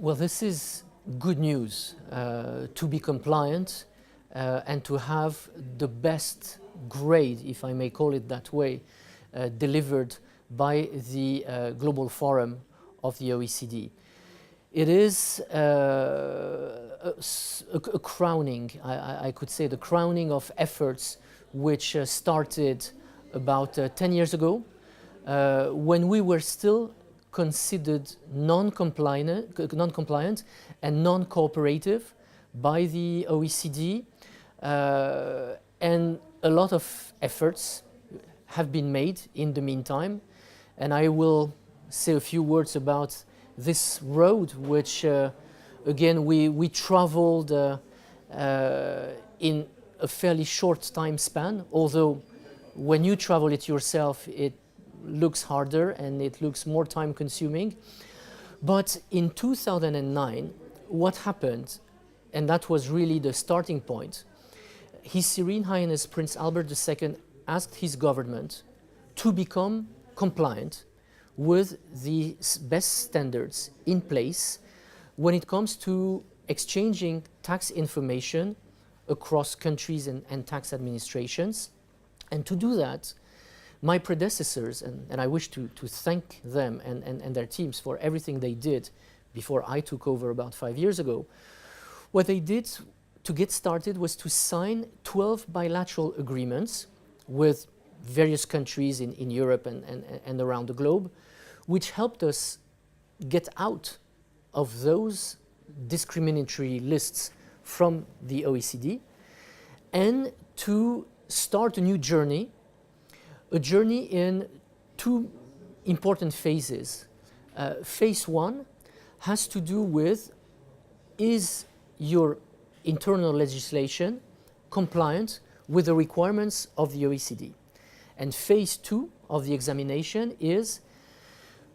Well, this is good news to be compliant and to have the best grade, if I may call it that way, delivered by the Global Forum of the OECD. It is a crowning, I could say, the crowning of efforts which started about 10 years ago when we were still considered non-compliant and non-cooperative by the OECD, and a lot of efforts have been made in the meantime, and I will say a few words about this road which again we traveled in a fairly short time span, although when you travel it yourself it looks harder and it looks more time consuming. But in 2009 what happened, and that was really the starting point, His Serene Highness Prince Albert II asked his government to become compliant with the best standards in place when it comes to exchanging tax information across countries and tax administrations. And to do that, my predecessors, and I wish to thank them and their teams for everything they did before I took over about 5 years ago, what they did to get started was to sign 12 bilateral agreements with various countries in Europe and around the globe, which helped us get out of those discriminatory lists from the OECD and to start a new journey, a journey in two important phases. Phase one has to do with, is your internal legislation compliant with the requirements of the OECD? And phase two of the examination is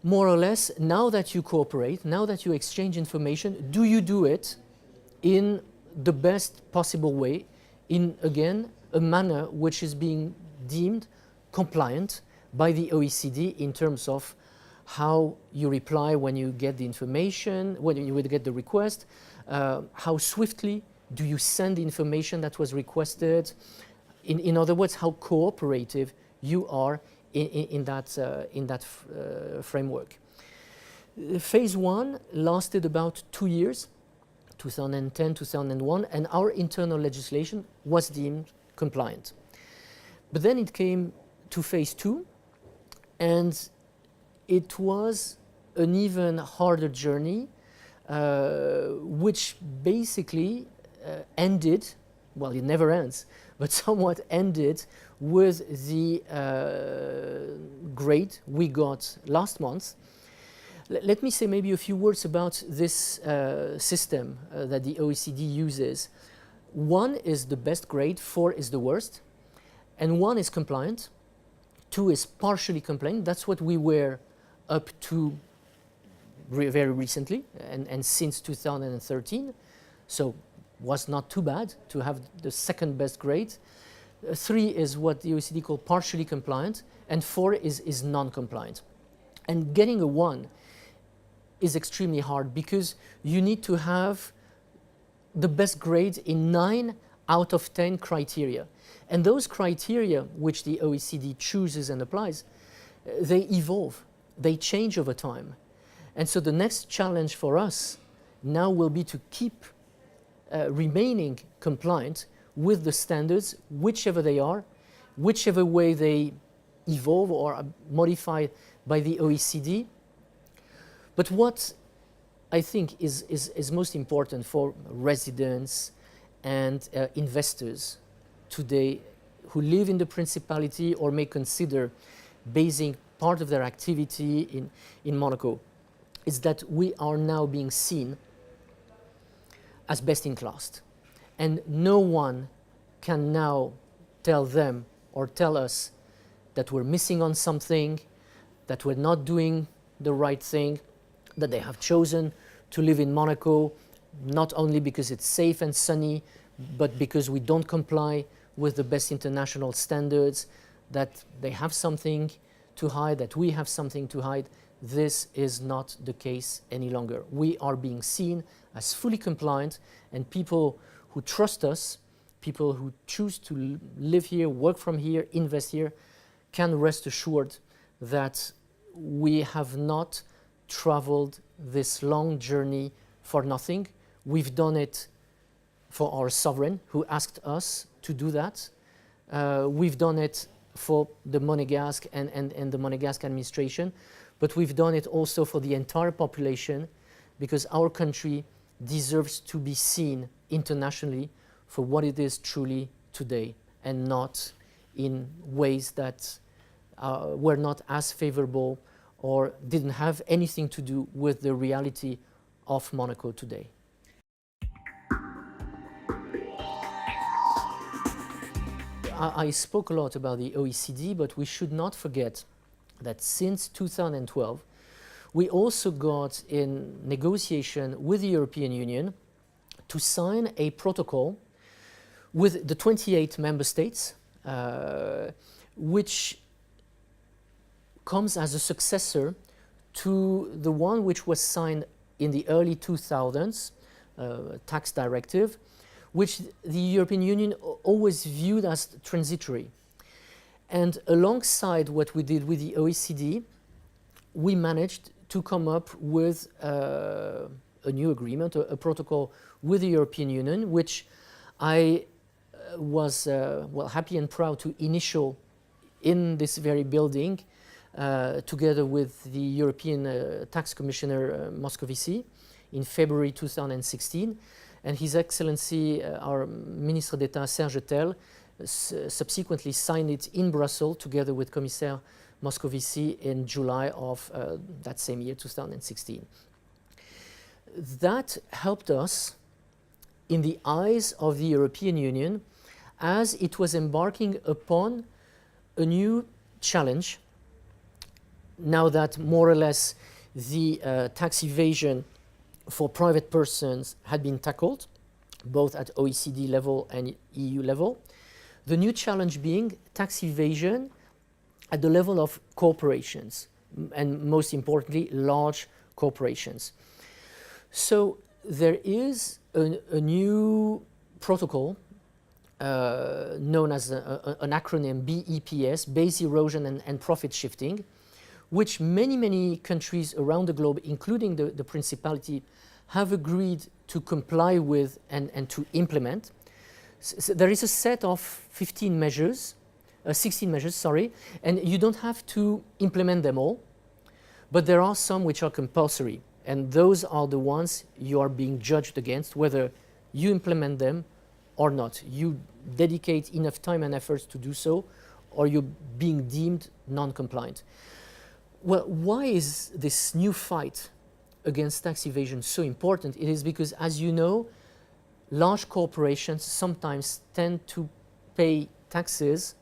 more or less, now that you cooperate, now that you exchange information, do you do it in the best possible way, in, again, a manner which is being deemed compliant by the OECD in terms of how you reply when you get the information, when you would get the request, how swiftly do you send the information that was requested, in other words, how cooperative you are in that framework. Phase one lasted about 2 years, 2010, 2001, and our internal legislation was deemed compliant. But then it came to phase two, and it was an even harder journey, which basically ended, well, it never ends, but somewhat ended with the grade we got last month. Let me say maybe a few words about this system that the OECD uses. 1 is the best grade, 4 is the worst, and 1 is compliant, 2 is partially compliant. That's what we were up to very recently and since 2013, so was not too bad to have the second best grade. 3 is what the OECD call partially compliant, and 4 is non-compliant. And getting a 1 is extremely hard because you need to have the best grade in 9 out of 10 criteria. And those criteria which the OECD chooses and applies, they evolve, they change over time. And so the next challenge for us now will be to keep remaining compliant with the standards, whichever they are, whichever way they evolve or are modified by the OECD. But what I think is most important for residents and investors today who live in the Principality or may consider basing part of their activity in Monaco is that we are now being seen as best in class. And no one can now tell them or tell us that we're missing on something, that we're not doing the right thing, that they have chosen to live in Monaco not only because it's safe and sunny, but because we don't comply with the best international standards, that they have something to hide, that we have something to hide. this is not the case any longer. We are being seen as fully compliant, and people who trust us, people who choose to live here, work from here, invest here, can rest assured that we have not traveled this long journey for nothing. We've done it for our sovereign who asked us to do that. We've done it for the Monégasque and the Monégasque administration, but we've done it also for the entire population, because our country deserves to be seen internationally for what it is truly today, and not in ways that were not as favorable or didn't have anything to do with the reality of Monaco today. I spoke a lot about the OECD, but we should not forget that since 2012, we also got in negotiation with the European Union to sign a protocol with the 28 member states, which comes as a successor to the one which was signed in the early 2000s, tax directive, which the European Union always viewed as transitory. And alongside what we did with the OECD, we managed to come up with a new agreement, a protocol with the European Union, which I was well, happy and proud to initial in this very building, together with the European Tax Commissioner Moscovici in February 2016. And His Excellency, our Ministre d'État H.S.H, subsequently signed it in Brussels together with Commissaire Moscovici in July of that same year, 2016. That helped us in the eyes of the European Union as it was embarking upon a new challenge, now that more or less the tax evasion for private persons had been tackled, both at OECD level and EU level. The new challenge being tax evasion at the level of corporations, and most importantly, large corporations. So there is a new protocol known as an acronym BEPS, Base Erosion and Profit Shifting, which many countries around the globe, including the Principality, have agreed to comply with and to implement. So there is a set of 16 measures, and you don't have to implement them all, but there are some which are compulsory, and those are the ones you are being judged against, whether you implement them or not. You dedicate enough time and efforts to do so, or you're being deemed non-compliant. Well, why is this new fight against tax evasion so important? It is because, as you know, large corporations sometimes tend to pay taxes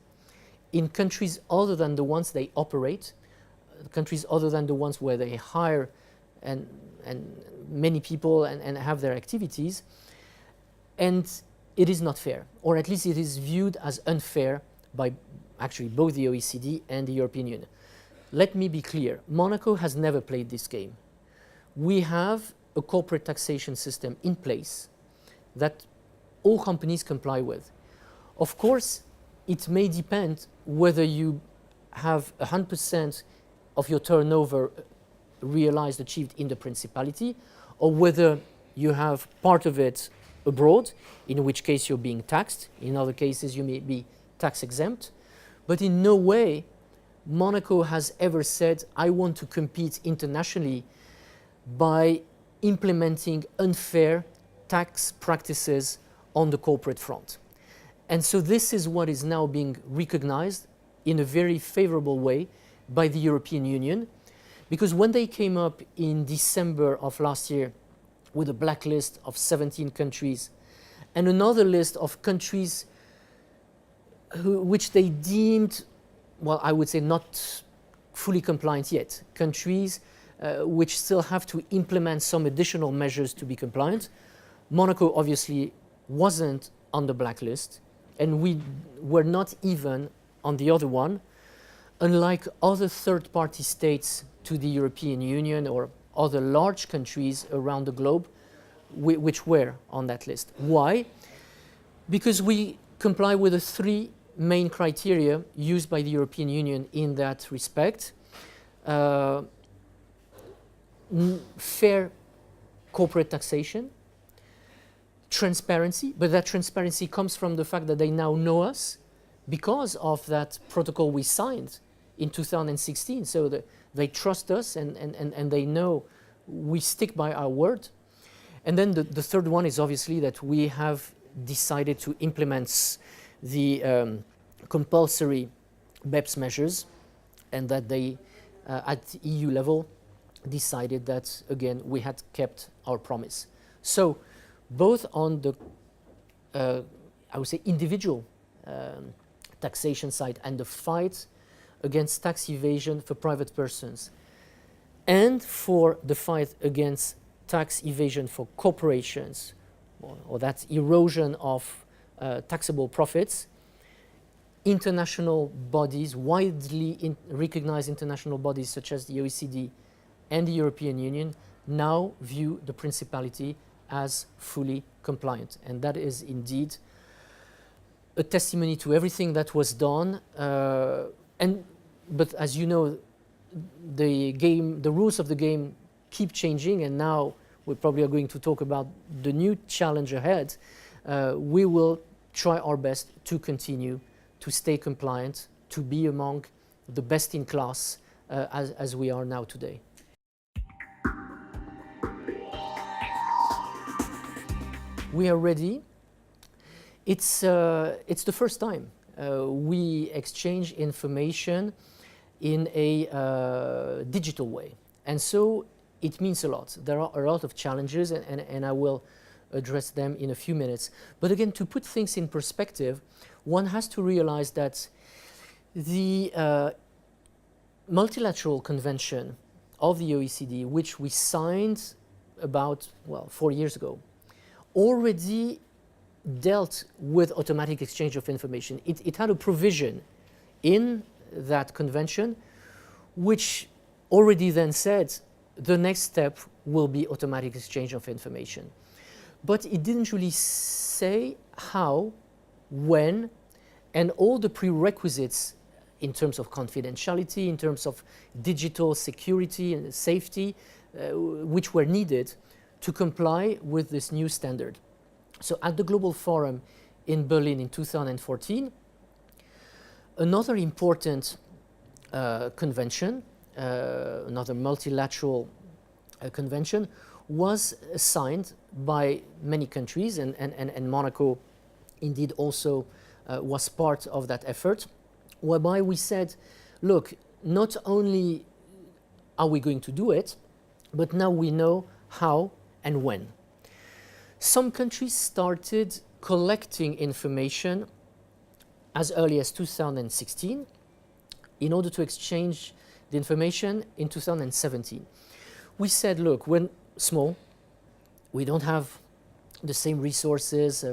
in countries other than the ones they operate, countries other than the ones where they hire and many people and have their activities. And it is not fair, or at least it is viewed as unfair by actually both the OECD and the European Union. Let me be clear, Monaco has never played this game. We have a corporate taxation system in place that all companies comply with. Of course, it may depend whether you have 100% of your turnover realized, achieved in the Principality, or whether you have part of it abroad, in which case you're being taxed. In other cases, you may be tax exempt. But in no way Monaco has ever said, I want to compete internationally by implementing unfair tax practices on the corporate front. And so this is what is now being recognized in a very favorable way by the European Union, because when they came up in December of last year with a blacklist of 17 countries and another list of countries which they deemed, well, I would say not fully compliant yet, countries which still have to implement some additional measures to be compliant. Monaco obviously wasn't on the blacklist, and we were not even on the other one, unlike other third-party states to the European Union or other large countries around the globe which were on that list. Why? Because we comply with the three main criteria used by the European Union in that respect. Fair corporate taxation, transparency, but that transparency comes from the fact that they now know us because of that protocol we signed in 2016. So they trust us and they know we stick by our word. And then the third one is obviously that we have decided to implement the compulsory BEPS measures, and that they, at EU level, decided that, again, we had kept our promise. So both on the, I would say, individual taxation side and the fight against tax evasion for private persons, and for the fight against tax evasion for corporations, or that erosion of taxable profits, international bodies, widely recognized international bodies such as the OECD and the European Union, now view the Principality as fully compliant. And that is indeed a testimony to everything that was done. But as you know, the rules of the game keep changing, and now we probably are going to talk about the new challenge ahead. We will try our best to continue to stay compliant, to be among the best in class as we are now today. We are ready. It's the first time we exchange information in a digital way. And so it means a lot. There are a lot of challenges, and I will address them in a few minutes. But again, to put things in perspective, one has to realize that the multilateral convention of the OECD, which we signed about, 4 years ago, already dealt with automatic exchange of information. It had a provision in that convention which already then said the next step will be automatic exchange of information. But it didn't really say how, when, and all the prerequisites in terms of confidentiality, in terms of digital security and safety, which were needed to comply with this new standard. So at the Global Forum in Berlin in 2014, another important convention, another multilateral convention, was signed by many countries, and Monaco indeed also was part of that effort, whereby we said, look, not only are we going to do it, but now we know how and when. Some countries started collecting information as early as 2016 in order to exchange the information in 2017. We said, look, we're small, we don't have the same resources,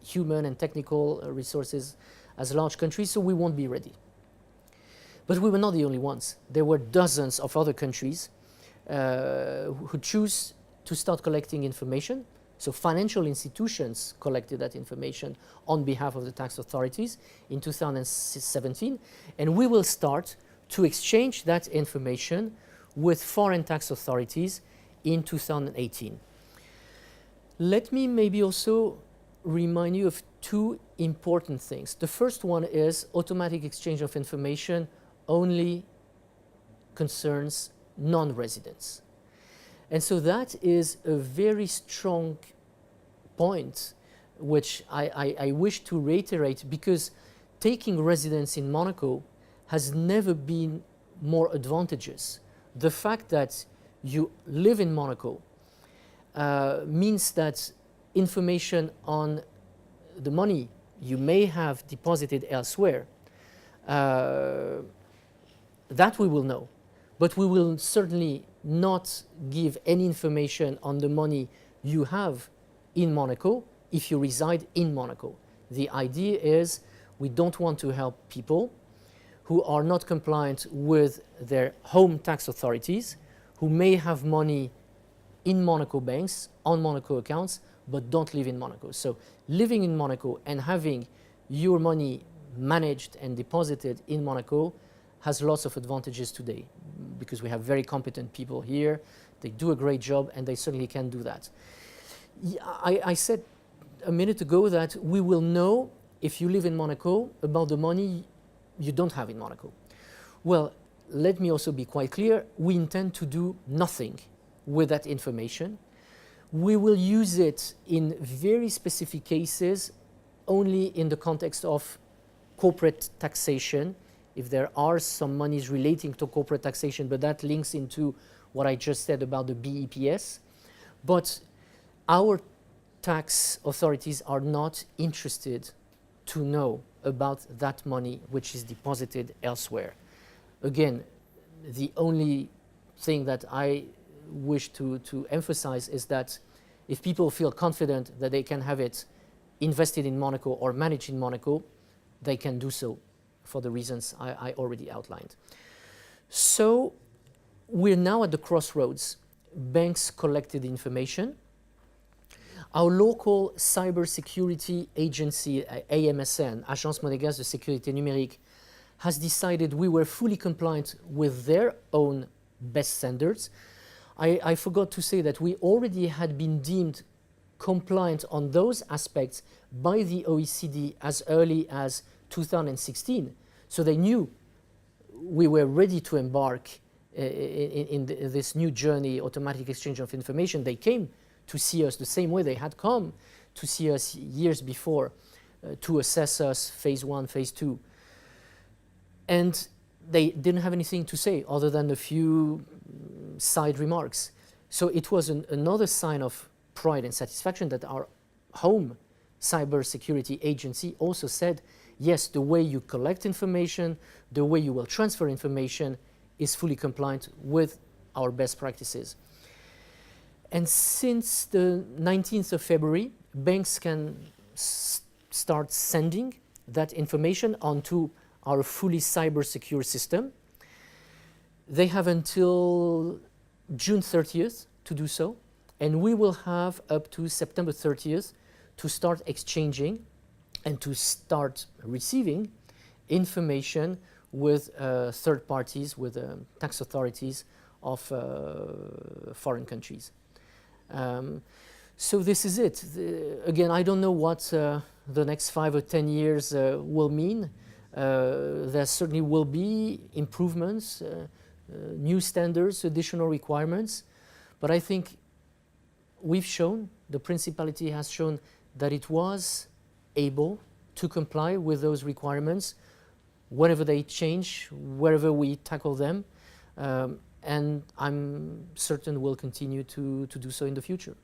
human and technical resources as large countries, so we won't be ready. But we were not the only ones. There were dozens of other countries who choose to start collecting information. So financial institutions collected that information on behalf of the tax authorities in 2017, and we will start to exchange that information with foreign tax authorities in 2018. Let me maybe also remind you of two important things. The first one is automatic exchange of information only concerns non-residents. And so that is a very strong point which I wish to reiterate, because taking residence in Monaco has never been more advantageous. The fact that you live in Monaco means that information on the money you may have deposited elsewhere, that we will know. But we will certainly not give any information on the money you have in Monaco if you reside in Monaco. The idea is we don't want to help people who are not compliant with their home tax authorities, who may have money in Monaco banks, on Monaco accounts, but don't live in Monaco. So living in Monaco and having your money managed and deposited in Monaco has lots of advantages today, because we have very competent people here. They do a great job, and they certainly can do that. I said a minute ago that we will know, if you live in Monaco, about the money you don't have in Monaco. Well, let me also be quite clear. We intend to do nothing with that information. We will use it in very specific cases, only in the context of corporate taxation, if there are some monies relating to corporate taxation, but that links into what I just said about the BEPS. But our tax authorities are not interested to know about that money which is deposited elsewhere. Again, the only thing that I wish to emphasize is that if people feel confident that they can have it invested in Monaco or managed in Monaco, they can do so for the reasons I already outlined. So we're now at the crossroads. Banks collected information. Our local cybersecurity agency, AMSN, Agence Monégasque de Sécurité Numérique, has decided we were fully compliant with their own best standards. I forgot to say that we already had been deemed compliant on those aspects by the OECD as early as 2016. So they knew we were ready to embark in this new journey, automatic exchange of information. They came to see us the same way they had come to see us years before, to assess us phase 1, phase 2. And they didn't have anything to say other than a few side remarks. So it was another sign of pride and satisfaction that our home cybersecurity agency also said, yes, the way you collect information, the way you will transfer information is fully compliant with our best practices. And since the 19th of February, banks can start sending that information onto our fully cyber secure system. They have until June 30th to do so, and we will have up to September 30th to start exchanging and to start receiving information with third parties, with tax authorities of foreign countries. So this is it. Again, I don't know what the next 5 or 10 years will mean. There certainly will be improvements, new standards, additional requirements, but I think we've shown, the Principality has shown that it was able to comply with those requirements whenever they change, wherever we tackle them, and I'm certain we'll continue to do so in the future.